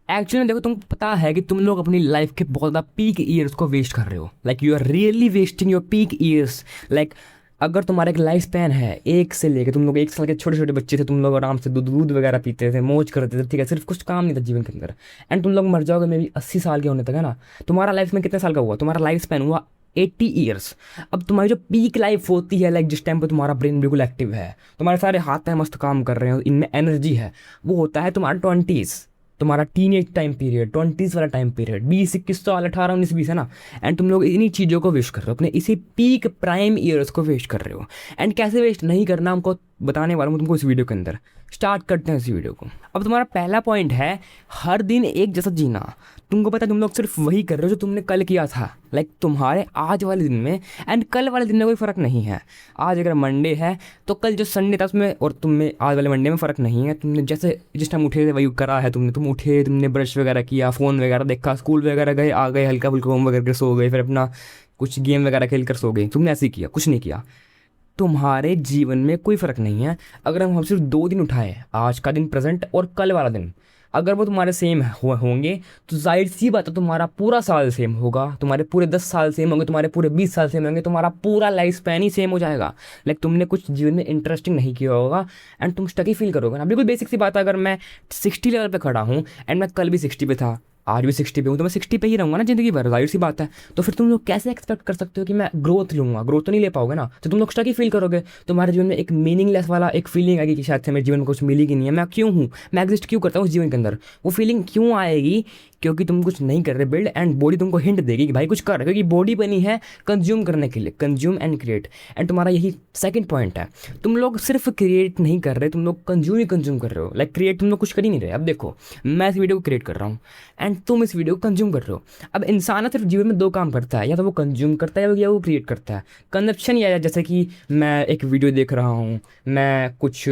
Actually देखो, तुमको पता है कि तुम लोग अपनी लाइफ के बहुत ज़्यादा पीक ईयर्स को वेस्ट कर रहे हो। Like you are really wasting your peak years. Like अगर तुम्हारा एक लाइफ स्पैन है एक से लेकर, तुम लोग 1 साल के छोटे छोटे बच्चे थे, तुम लोग आराम से दूध दूध वगैरह पीते थे, मौज करते थे, ठीक है, सिर्फ कुछ काम नहीं था जीवन के अंदर, एंड तुम लोग मर जाओगे मे भी 80 साल के होने तक, है ना। तुम्हारा लाइफ में कितने साल का हुआ? तुम्हारा लाइफ स्पैन हुआ 80 ईयर्स। अब तुम्हारी जो पीक लाइफ होती है, लाइक जिस टाइम पे तुम्हारा ब्रेन बिल्कुल एक्टिव है, तुम्हारे सारे हाथ पैर मस्त काम कर रहे हो, इनमें एनर्जी है, वो होता है तुम्हारा 20s, तुम्हारा टीनेज टाइम पीरियड, 20s वाला टाइम पीरियड, 20 21 साल, 18 19 20, है ना। एंड तुम लोग इन्हीं चीज़ों को वेस्ट कर रहे हो, अपने इसी पीक प्राइम ईयर्स को वेस्ट कर रहे हो। एंड कैसे वेस्ट नहीं करना हमको बताने वाला हूँ तुमको इस वीडियो के अंदर। स्टार्ट करते हैं इस वीडियो को। अब तुम्हारा पहला पॉइंट है हर दिन एक जैसा जीना। तुमको पता है तुम लोग सिर्फ वही कर रहे हो जो तुमने कल किया था। लाइक तुम्हारे आज वाले दिन में एंड कल वाले दिन में कोई फ़र्क नहीं है। आज अगर मंडे है तो कल जो संडे था उसमें और तुम में आज वाले मंडे में फ़र्क नहीं है। तुमने जैसे जिस टाइम उठे थे वही करा है तुमने। तुम उठे, तुमने ब्रश वगैरह किया, फ़ोन वगैरह देखा, स्कूल वगैरह गए, आ गए, हल्का फुल्का होम वगैरह सो गए, फिर अपना कुछ गेम वगैरह खेल कर सो गए। तुमने ऐसे ही किया, कुछ नहीं किया। तुम्हारे जीवन में कोई फ़र्क नहीं है। अगर हम सिर्फ 2 दिन उठाएं, आज का दिन प्रेजेंट और कल वाला दिन, अगर वो तुम्हारे सेम होंगे तो जाहिर सी बात है तुम्हारा पूरा साल सेम होगा, तुम्हारे पूरे 10 साल सेम होंगे, तुम्हारे पूरे 20 साल सेम होंगे, तुम्हारा पूरा लाइफ स्पैन ही सेम हो जाएगा। लाइक तुमने कुछ जीवन में इंटरेस्टिंग नहीं किया होगा एंड तुम स्टक ही फील करोगे ना। बिल्कुल बेसिक सी बात है, अगर मैं 60 लेवल पे खड़ा हूँ एंड मैं कल भी 60 पे था, आज भी 60 पे हूँ, तो मैं 60 पे ही रहूँगा ना ज़िंदगी भर, जाहिर सी बात है। तो फिर तुम लोग कैसे एक्सपेक्ट कर सकते हो कि मैं ग्रोथ लूँगा? ग्रोथ तो नहीं ले पाओगे ना, तो तुम लोग स्टक ही फील करोगे। तुम्हारे जीवन में एक मीनिंगलेस वाला एक फीलिंग आएगी कि शायद से मेरे जीवन में कुछ मिलेगी नहीं है, मैं क्यों हूँ, मैं एग्जिस्ट क्यों करता हूँ उस जीवन के अंदर। वो फीलिंग क्यों आएगी? क्योंकि तुम कुछ नहीं कर रहे बिल्ड, एंड बॉडी तुमको हिंट देगी कि भाई कुछ कर, क्योंकि बॉडी बनी है कंज्यूम करने के लिए, कंज्यूम एंड क्रिएट। एंड तुम्हारा यही सेकंड पॉइंट है, तुम लोग सिर्फ क्रिएट नहीं कर रहे, तुम लोग कंज्यूम ही कंज्यूम कर रहे हो। लाइक क्रिएट तुम लोग कुछ कर ही नहीं रहे। अब देखो, मैं इस वीडियो को क्रिएट कर रहा हूँ एंड तुम इस वीडियो को कंज्यूम कर रहे हो। अब इंसान ना सिर्फ जीवन में 2 काम करता है, या तो वो कंज्यूम करता है या वो क्रिएट करता है। कंजप्शन या जैसे कि मैं एक वीडियो देख रहा हूँ, मैं कुछ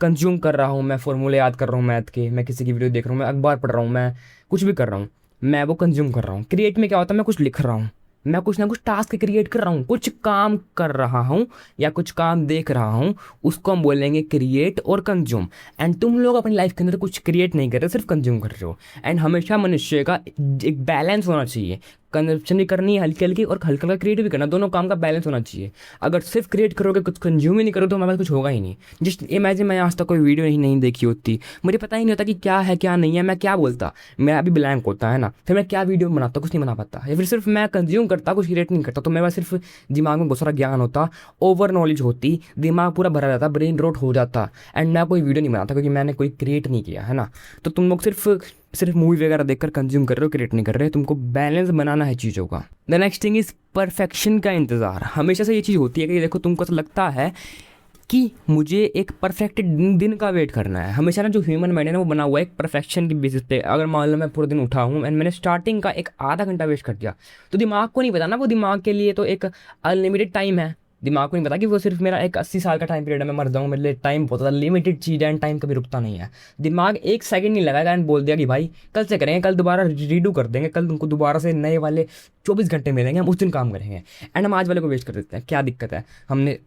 कंज्यूम कर रहा हूँ, मैं फॉर्मूले याद कर रहा हूँ मैथ के, मैं किसी की वीडियो देख रहा हूँ, मैं अखबार पढ़ रहा हूँ, मैं कुछ भी कर रहा हूँ, मैं वो कंज्यूम कर रहा हूँ। क्रिएट में क्या होता है, मैं कुछ लिख रहा हूँ, मैं कुछ ना कुछ टास्क क्रिएट कर रहा हूँ, कुछ काम कर रहा हूँ या कुछ काम देख रहा हूँ, उसको हम बोलेंगे क्रिएट और कंज्यूम। एंड तुम लोग अपनी लाइफ के अंदर कुछ क्रिएट नहीं कर रहे, सिर्फ कंज्यूम कर रहे हो। एंड हमेशा मनुष्य का एक बैलेंस होना चाहिए, कंजप्शन भी करनी है हल्की हल्की और हल्का हल्का क्रिएट भी करना, दोनों काम का बैलेंस होना चाहिए। अगर सिर्फ क्रिएट करोगे कुछ कंज्यूम ही नहीं करोगे तो हमारे पास कुछ होगा ही नहीं। जिस इमेजिन मैं आज तक कोई वीडियो नहीं देखी होती, मुझे पता ही नहीं होता कि क्या है क्या नहीं है, मैं क्या बोलता, मेरा अभी ब्लैंक होता है ना, फिर मैं क्या वीडियो बनाता, कुछ नहीं बना पाता, या फिर सिर्फ मैं कंज्यूम करता, कुछ क्रिएट नहीं करता, तो मेरे पास सिर्फ दिमाग में बहुत सारा ज्ञान होता, ओवर नॉलेज होती, दिमाग पूरा भरा रहता, ब्रेन रोट हो जाता, एंड मैं कोई वीडियो नहीं बनाता क्योंकि मैंने कोई क्रिएट नहीं किया, है ना। तो तुम लोग सिर्फ मूवी वगैरह देखकर कंज्यूम कर रहे हो, क्रिएट नहीं कर रहे। तुमको बैलेंस बनाना है चीज़ों का। The next thing is perfection का इंतज़ार। हमेशा से ये चीज़ होती है कि देखो तुमको तो लगता है कि मुझे एक परफेक्ट दिन का वेट करना है। हमेशा ना जो ह्यूमन माइंड है ना वो बना हुआ है एक परफेक्शन की बेसिस पे। अगर मान लो मैं पूरे दिन उठा हूँ एंड मैंने स्टार्टिंग का एक आधा घंटा वेस्ट कर दिया, तो दिमाग को नहीं पता ना, वो दिमाग के लिए तो एक अनलिमिटेड टाइम है। दिमाग को नहीं पता कि वो सिर्फ मेरा एक 80 साल का टाइम पीरियड है, मैं मर जाऊँ, मेरे लिए टाइम बहुत ज़्यादा लिमिटेड चीज़ है एंड टाइम कभी रुकता नहीं है। दिमाग 1 सेकंड नहीं लगाएगा एंड बोल दिया कि भाई कल से करेंगे, कल दोबारा रीडू कर देंगे, कल तुमको दोबारा से नए वाले 24 घंटे मिलेंगे, हम उस दिन काम करेंगे। एंड हम आज वाले को वेस्ट कर देते हैं। क्या दिक्कत है, हमने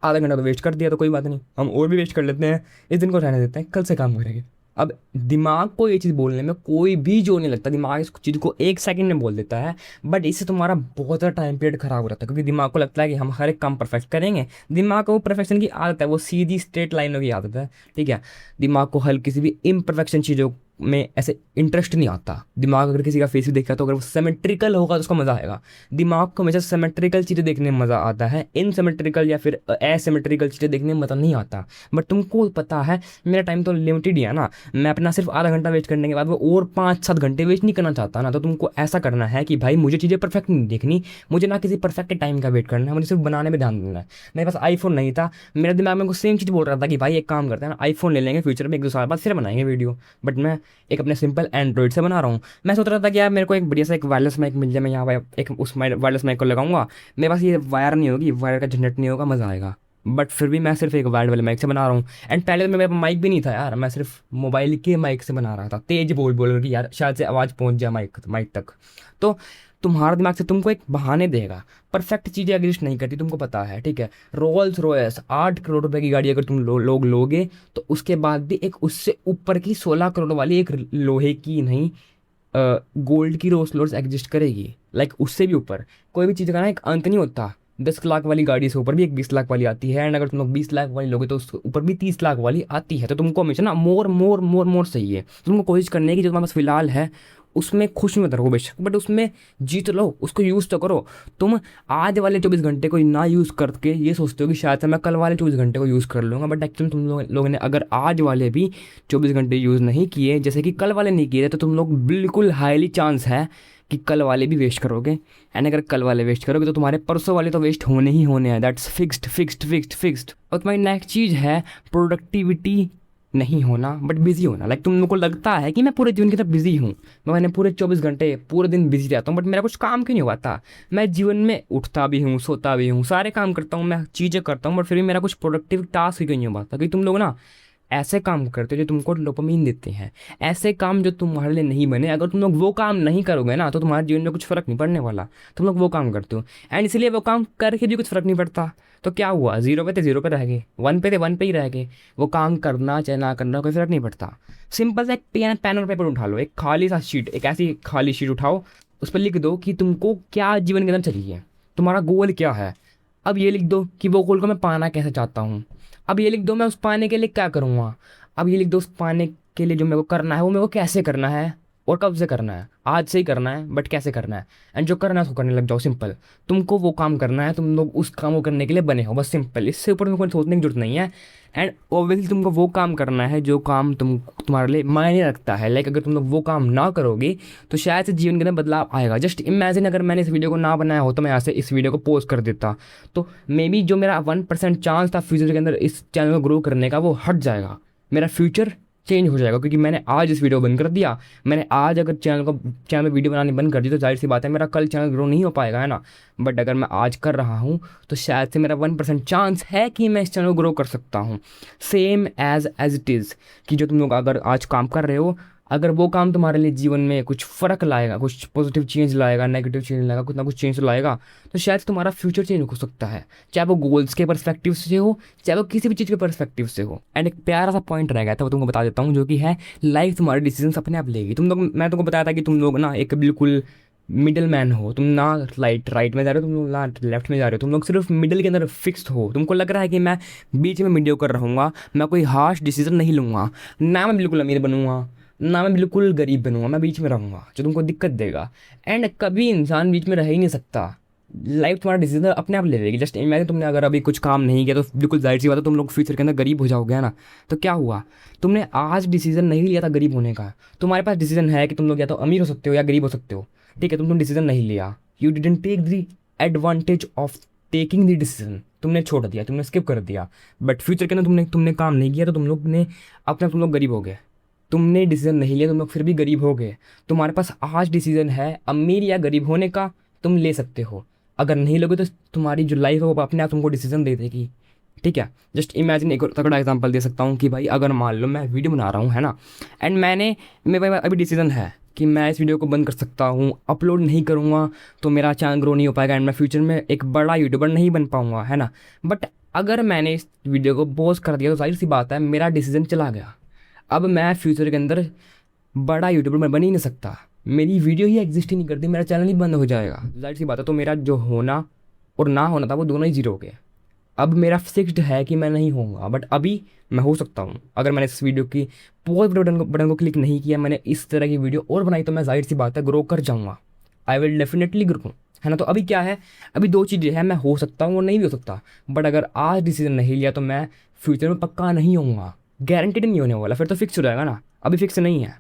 आधा घंटा तो वेस्ट कर दिया तो कोई बात नहीं, हम और भी वेस्ट कर लेते हैं, इस दिन को रहने देते हैं, कल से काम करेंगे। अब दिमाग को ये चीज़ बोलने में कोई भी जोर नहीं लगता, दिमाग इस चीज़ को 1 सेकंड में बोल देता है, बट इससे तुम्हारा बहुत ज़्यादा टाइम पीरियड खराब हो जाता है, क्योंकि दिमाग को लगता है कि हम हर एक काम परफेक्ट करेंगे। दिमाग को परफेक्शन की आदत है, वो सीधी स्ट्रेट लाइनों की आदत है, ठीक है। दिमाग को हल्की सी भी इम्परफेक्शन चीज़ों में ऐसे इंटरेस्ट नहीं आता। दिमाग अगर किसी का फेस भी देखा तो अगर वो सिमेट्रिकल होगा तो उसको मज़ा आएगा। दिमाग को हमेशा सिमेट्रिकल चीज़ें देखने में मज़ा आता है, इनसिमेट्रिकल या फिर एसिमेट्रिकल चीज़ें देखने में मज़ा नहीं आता। बट तुमको पता है मेरा टाइम तो लिमिटेड ही है ना, मैं अपना सिर्फ आधा घंटा वेस्ट करने के बाद वो और 5-7 घंटे वेस्ट नहीं करना चाहता ना। तो तुमको ऐसा करना है कि भाई मुझे चीज़ें परफेक्ट नहीं देखनी, मुझे ना किसी परफेक्ट टाइम का वेट करना है, मुझे सिर्फ बनाने में ध्यान देना है। मेरे पास आईफोन नहीं था, मेरे दिमाग में सेम चीज़ बोल रहा था कि भाई एक काम करते हैं ना, आईफोन ले लेंगे फ्यूचर में, 1-2 साल बाद फिर बनाएंगे वीडियो। बट मैं एक अपने सिंपल एंड्रॉइड से बना रहा हूँ। मैं सोच रहा था कि यार मेरे को एक बढ़िया सा एक वायरलेस माइक मिल जाए, मैं यहाँ एक उस वायरलेस माइक को लगाऊंगा, मेरे पास ये वायर नहीं होगी, वायर का झंझट नहीं होगा, मज़ा आएगा। बट फिर भी मैं सिर्फ एक वायर्ड वाले माइक से बना रहा हूँ। एंड पहले तो मेरा माइक भी नहीं था यार, मैं सिर्फ मोबाइल के माइक से बना रहा था, तेज बोल बोल कि यार शायद से आवाज़ पहुँच जाए माइक तक। तो तुम्हारा दिमाग से तुमको एक बहाने देगा। परफेक्ट चीज़ें एग्जिस्ट नहीं करती, तुमको पता है, ठीक है। रोल्स रॉयस 8 करोड़ रुपए की गाड़ी अगर तुम लोग लोगे तो उसके बाद भी एक उससे ऊपर की 16 करोड़ वाली एक लोहे की नहीं, गोल्ड की रोल्स रॉयस एग्जिस्ट करेगी। लाइक उससे भी ऊपर कोई भी चीज़ का ना एक अंत नहीं होता। 10 लाख वाली गाड़ी से ऊपर भी एक 20 लाख वाली आती है, एंड अगर तुम लोग 20 लाख वाली लोगे तो उसके ऊपर भी 30 लाख वाली आती है। तो तुमको हमेशा ना मोर मोर मोर मोर सही है। तुमको कोशिश करनी है कि जो तुम्हारे पास फिलहाल है उसमें खुश मत रहो बेशक, बट उसमें जीत लो, उसको यूज़ तो करो। तुम आज वाले 24 घंटे को ना यूज़ करके ये सोचते हो कि शायद से मैं कल वाले 24 घंटे को यूज़ कर लूँगा, बट एक्चुअली तुम लोगों ने अगर आज वाले भी 24 घंटे यूज़ नहीं किए, जैसे कि कल वाले नहीं किए, तो तुम लोग बिल्कुल हाईली चांस है कि कल वाले भी वेस्ट करोगे। एंड अगर कल वाले वेस्ट करोगे तो तुम्हारे परसों वाले तो वेस्ट होने ही होने हैं। That's fixed fixed fixed fixed. और तुम्हारी नेक्स्ट चीज़ है प्रोडक्टिविटी नहीं होना बट बिजी होना। लाइक तुम लोग को लगता है कि मैं पूरे जीवन की तरफ बिजी हूँ, मैंने पूरे 24 घंटे पूरे दिन बिजी रहता हूँ, बट मेरा कुछ काम क्यों नहीं हो पाता। मैं जीवन में उठता भी हूँ, सोता भी हूँ, सारे काम करता हूँ, मैं चीज़ें करता हूँ, बट फिर भी मेरा कुछ प्रोडक्टिव टास्क क्यों नहीं हो पाता। क्योंकि तुम लोग ना ऐसे काम करते हो जो तुमको डोपामीन देते हैं, ऐसे काम जो तुम्हारे लिए नहीं बने। अगर तुम लोग वो काम नहीं करोगे ना तो तुम्हारे जीवन में कुछ फ़र्क नहीं पड़ने वाला। तुम लोग वो काम करते हो एंड इसलिए वो काम करके भी कुछ फ़र्क नहीं पड़ता। तो क्या हुआ, जीरो पे थे जीरो पे रह गए, वन पे थे वन पे ही रह गए। वो काम करना चाहे ना करना कोई फ़र्क नहीं पड़ता। सिंपल सा एक पेन और पेपर उठा लो, एक खाली सा शीट, एक ऐसी खाली शीट उठाओ, उस पर लिख दो कि तुमको क्या जीवन के अंदर चाहिए, तुम्हारा गोल क्या है। अब ये लिख दो कि वो गोल को मैं पाना कैसे चाहता हूँ। अब ये लिख दो मैं उस पाने के लिए क्या करूँगा। अब ये लिख दो उस पाने के लिए जो मेरे को करना है वो मेरे को कैसे करना है और कब से करना है। आज से ही करना है बट कैसे करना है, एंड जो करना है उसको करने लग जाओ। सिंपल, तुमको वो काम करना है, तुम लोग उस काम को करने के लिए बने हो, बस सिंपल। इससे ऊपर तुमको सोचने की जरूरत नहीं है। एंड ऑब्वियसली तुमको वो काम करना है जो काम तुम्हारे लिए मायने रखता है। लाइक अगर तुम लोग वो काम ना करोगे तो शायद से जीवन के अंदर बदलाव आएगा। जस्ट इमेजिन अगर मैंने इस वीडियो को ना बनाया हो तो मैं यहाँ से इस वीडियो को पोस्ट कर देता, तो मे बी जो मेरा 1% चांस था फ्यूचर के अंदर इस चैनल को ग्रो करने का वो हट जाएगा, मेरा फ्यूचर चेंज हो जाएगा। क्योंकि मैंने आज इस वीडियो बंद कर दिया, मैंने आज अगर चैनल में वीडियो बनानी बंद कर दी तो जाहिर सी बात है मेरा कल चैनल ग्रो नहीं हो पाएगा, है ना। बट अगर मैं आज कर रहा हूँ तो शायद से मेरा 1% चांस है कि मैं इस चैनल को ग्रो कर सकता हूँ। सेम एज इट इज़ कि जो तुम लोग अगर आज काम कर रहे हो, अगर वो काम तुम्हारे लिए जीवन में कुछ फ़र्क लाएगा, कुछ पॉजिटिव चेंज लाएगा, नेगेटिव चेंज लाएगा, कुछ ना कुछ चेंज लाएगा, तो शायद तुम्हारा फ्यूचर चेंज हो सकता है। चाहे वो गोल्स के पर्सपेक्टिव से हो, चाहे वो किसी भी चीज़ के पर्सपेक्टिव से हो। एंड एक प्यारा सा पॉइंट रह गया था वो तुमको बता देता हूँ, जो कि है लाइफ तुम्हारे डिसीजन अपने आप लेगी। मैं तुमको बताया था कि तुम लोग ना एक बिल्कुल मिडिल मैन हो। तुम ना राइट में जा रहे हो, तुम लोग ना लेफ्ट में जा रहे हो, तुम लोग सिर्फ मिडिल के अंदर फिक्स्ड हो। तुमको लग रहा है कि मैं बीच में मीडियो कर रहूँगा, मैं कोई हार्श डिसीजन नहीं लूँगा, ना मैं बिल्कुल अमीर बनूँगा ना मैं बिल्कुल गरीब बनूंगा, मैं बीच में रहूँगा, जो तुमको दिक्कत देगा। एंड कभी इंसान बीच में रह ही नहीं सकता। लाइफ तुम्हारा डिसीजन अपने आप ले लेगी। जस्ट इमेजिन तुमने अगर अभी कुछ काम नहीं किया तो बिल्कुल जाहिर सी बात है तुम लोग फ्यूचर के अंदर गरीब हो जाओगे, है ना। तो क्या हुआ, तुमने आज डिसीजन नहीं लिया था गरीब होने का। तुम्हारे पास डिसीजन है कि तुम लोग या तो अमीर हो सकते हो या गरीब हो सकते हो, ठीक है। तुमने डिसीजन नहीं लिया, you didn't take the advantage of taking the decision, तुमने छोड़ दिया, तुमने स्किप कर दिया। बट फ्यूचर के अंदर तुमने काम नहीं किया तो तुम लोग गरीब हो गए। तुमने डिसीजन नहीं लिया, तुम लोग फिर भी गरीब हो गए। तुम्हारे पास आज डिसीजन है अमीर या गरीब होने का, तुम ले सकते हो। अगर नहीं लोगे तो तुम्हारी जो लाइफ है वो अपने आप तुमको डिसीजन दे देगी, ठीक है। जस्ट इमेजिन, एक और तगड़ा एग्जांपल दे सकता हूँ कि भाई अगर मान लो मैं वीडियो बना रहा हूँ, है ना, एंड मेरे अभी डिसीजन है कि मैं इस वीडियो को बंद कर सकता हूँ, अपलोड नहीं करूँगा तो मेरा चैनल ग्रो नहीं हो पाएगा एंड मैं फ्यूचर में एक बड़ा यूट्यूबर नहीं बन पाऊँगा, है ना। बट अगर मैंने इस वीडियो को पॉज कर दिया तो जाहिर सी बात है मेरा डिसीजन चला गया। अब मैं फ्यूचर के अंदर बड़ा यूट्यूबर बन ही नहीं सकता, मेरी वीडियो ही एग्जिस्ट ही नहीं करती, मेरा चैनल ही बंद हो जाएगा, जाहिर सी बात है। तो मेरा जो होना और ना होना था वो दोनों ही जीरो हो गए। अब मेरा फिक्स्ड है कि मैं नहीं होऊंगा, बट अभी मैं हो सकता हूँ। अगर मैंने इस वीडियो की पॉज बटन को क्लिक नहीं किया, मैंने इस तरह की वीडियो और बनाई, तो मैं जाहिर सी बात है ग्रो कर जाऊँगा। आई विल डेफिनेटली ग्रो, है ना। तो अभी क्या है, अभी दो चीज़ें हैं, मैं हो सकता हूँ और नहीं भी हो सकता। बट अगर आज डिसीजन नहीं लिया तो मैं फ्यूचर में पक्का नहीं होऊंगा, गारंटेड नहीं होने वाला, फिर तो फिक्स हो जाएगा ना। अभी फिक्स नहीं है।